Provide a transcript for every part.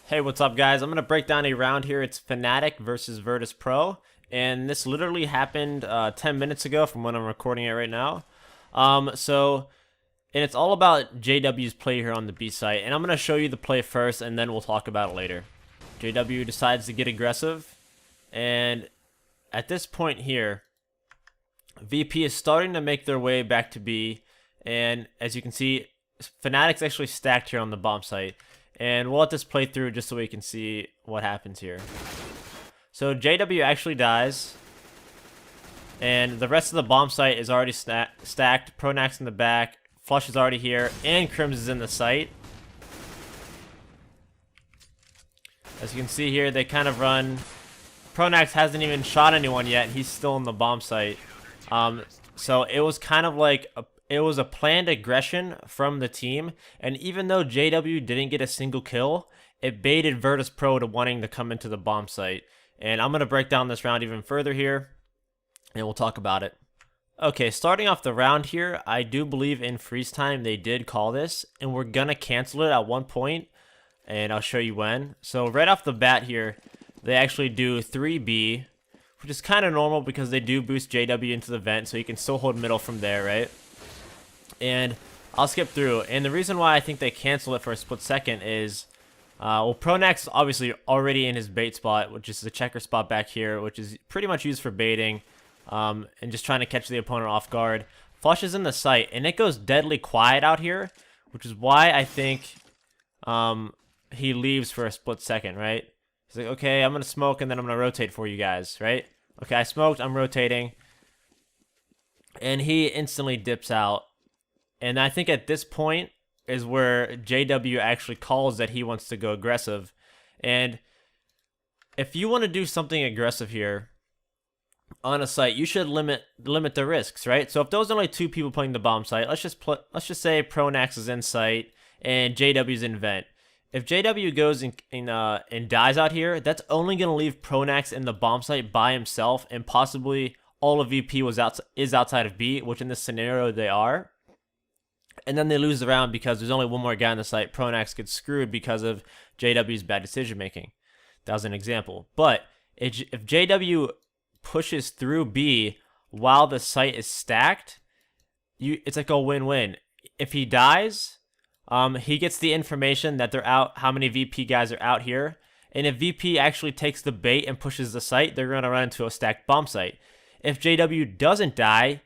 Hey, what's up, guys? I'm going to break down a round here. It's Fnatic versus Virtus Pro, and this literally happened 10 minutes ago from when I'm recording it right now. And it's all about JW's play here on the B site, and I'm going to show you the play first, and then we'll talk about it later. JW decides to get aggressive, and at this point here, VP is starting to make their way back to B, and as you can see, Fnatic's actually stacked here on the bomb site. And we'll let this play through just so we can see what happens here. So JW actually dies. And the rest of the bomb site is already stacked. Pronax in the back. Flush is already here. And Crims is in the site. As you can see here, they kind of run. Pronax hasn't even shot anyone yet. He's still in the bomb site. So it was kind of like it was a planned aggression from the team, and even though JW didn't get a single kill, it baited Virtus Pro to wanting to come into the bomb site. And I'm going to break down this round even further here, and we'll talk about it. Okay, starting off the round here, I do believe in freeze time they did call this, and we're going to cancel it at one point, and I'll show you when. So right off the bat here, they actually do 3B, which is kind of normal because they do boost JW into the vent, so you can still hold middle from there, right? And I'll skip through. And the reason why I think they cancel it for a split second is, well, Pronax is obviously already in his bait spot, which is the checker spot back here, which is pretty much used for baiting and just trying to catch the opponent off guard. Flush is in the site, and it goes deadly quiet out here, which is why I think he leaves for a split second, right? He's like, okay, I'm going to smoke, and then I'm going to rotate for you guys, right? Okay, I smoked, I'm rotating. And he instantly dips out. And I think at this point is where JW actually calls that he wants to go aggressive. And if you want to do something aggressive here on a site, you should limit the risks, right? So if there's only two people playing the bomb site, let's just say Pronax is in site and JW's in vent. If JW goes and dies out here, that's only going to leave Pronax in the bomb site by himself, and possibly all of VP is outside of B, which in this scenario they are. And then they lose the round because there's only one more guy on the site. Pronax gets screwed because of JW's bad decision making. That was an example. But if JW pushes through B while the site is stacked, it's like a win-win. If he dies, he gets the information that they're out, how many VP guys are out here. And if VP actually takes the bait and pushes the site, they're going to run into a stacked bomb site. If JW doesn't die,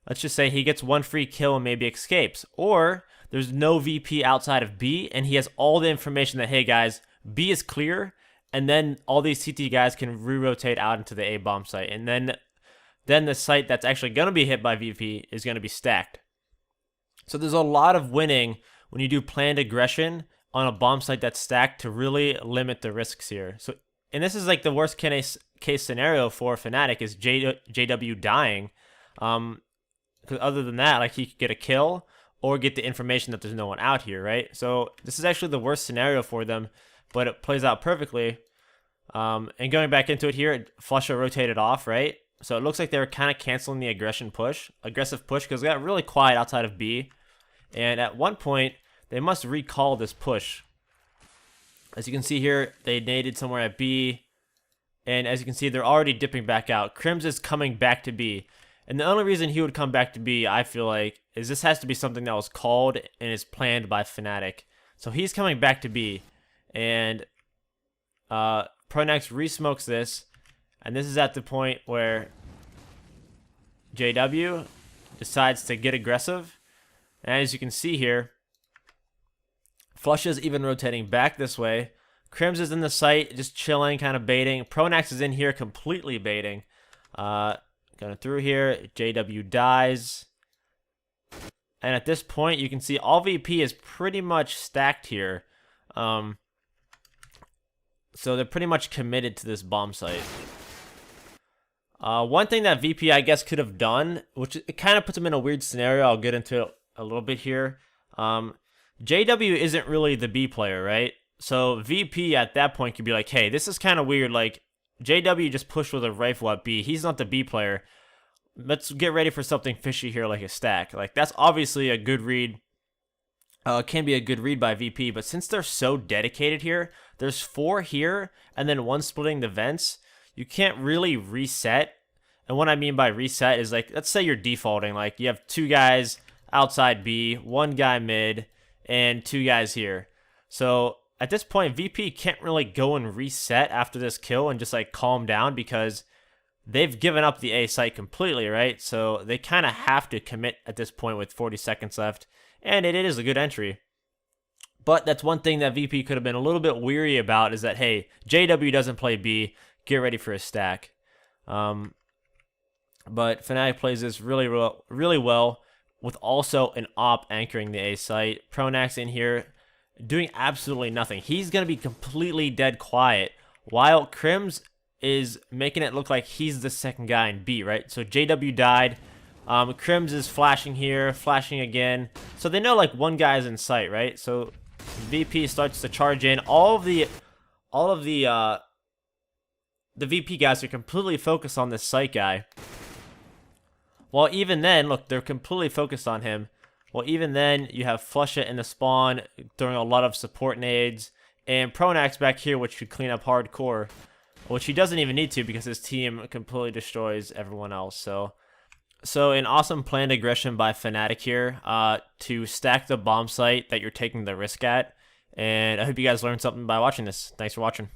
let's just say he gets one free kill and maybe escapes. Or there's no VP outside of B, and he has all the information that, hey guys, B is clear, and then all these CT guys can re-rotate out into the A bomb site. And then the site that's actually going to be hit by VP is going to be stacked. So there's a lot of winning when you do planned aggression on a bomb site that's stacked to really limit the risks here. So, and this is like the worst case scenario for Fnatic is JW dying. Because other than that, like, he could get a kill or get the information that there's no one out here, right? So this is actually the worst scenario for them, but it plays out perfectly. And going back into it here, Flusher rotated off, right? So it looks like they were kind of canceling the aggressive push, because it got really quiet outside of B. And at one point, they must recall this push. As you can see here, they naded somewhere at B. And as you can see, they're already dipping back out. Crims is coming back to B. And the only reason he would come back to B, I feel like, is this has to be something that was called and is planned by Fnatic. So he's coming back to B. And Pronax re-smokes this. And this is at the point where JW decides to get aggressive. And as you can see here, Flush is even rotating back this way. Crims is in the site, just chilling, kind of baiting. Pronax is in here completely baiting. Going through here, JW dies. And at this point, you can see all VP is pretty much stacked here. So they're pretty much committed to this bomb site. One thing that VP, I guess, could have done, which it kind of puts them in a weird scenario. I'll get into it a little bit here. JW isn't really the B player, right? So VP at that point could be like, hey, this is kind of weird. Like, JW just pushed with a rifle at B. He's not the B player. Let's get ready for something fishy here, like a stack. Like, that's obviously a good read can be a good read by VP, but since they're so dedicated here, there's 4 here, and then 1 splitting the vents, you can't really reset. And what I mean by reset is, like, let's say you're defaulting, like, you have 2 guys outside B, 1 guy mid, and 2 guys here. So at this point, VP can't really go and reset after this kill and just, like, calm down, because they've given up the A site completely, right? So they kind of have to commit at this point with 40 seconds left. And it is a good entry. But that's one thing that VP could have been a little bit weary about, is that, hey, JW doesn't play B. Get ready for a stack. But Fnatic plays this really well, with also an op anchoring the A site. Pronax in here doing absolutely nothing. He's going to be completely dead quiet, while Crims is making it look like he's the second guy in B, right? So JW died. Crims is flashing here, flashing again. So they know, like, 1 guy is in sight, right? So VP starts to charge in. All of the VP guys are completely focused on this sight guy. Well, even then, look, they're completely focused on him. Well, even then, you have Flush It in the spawn, throwing a lot of support nades, and Pronax back here, which should clean up hardcore, which he doesn't even need to, because his team completely destroys everyone else. So an awesome planned aggression by Fnatic here to stack the bomb site that you're taking the risk at. And I hope you guys learned something by watching this. Thanks for watching.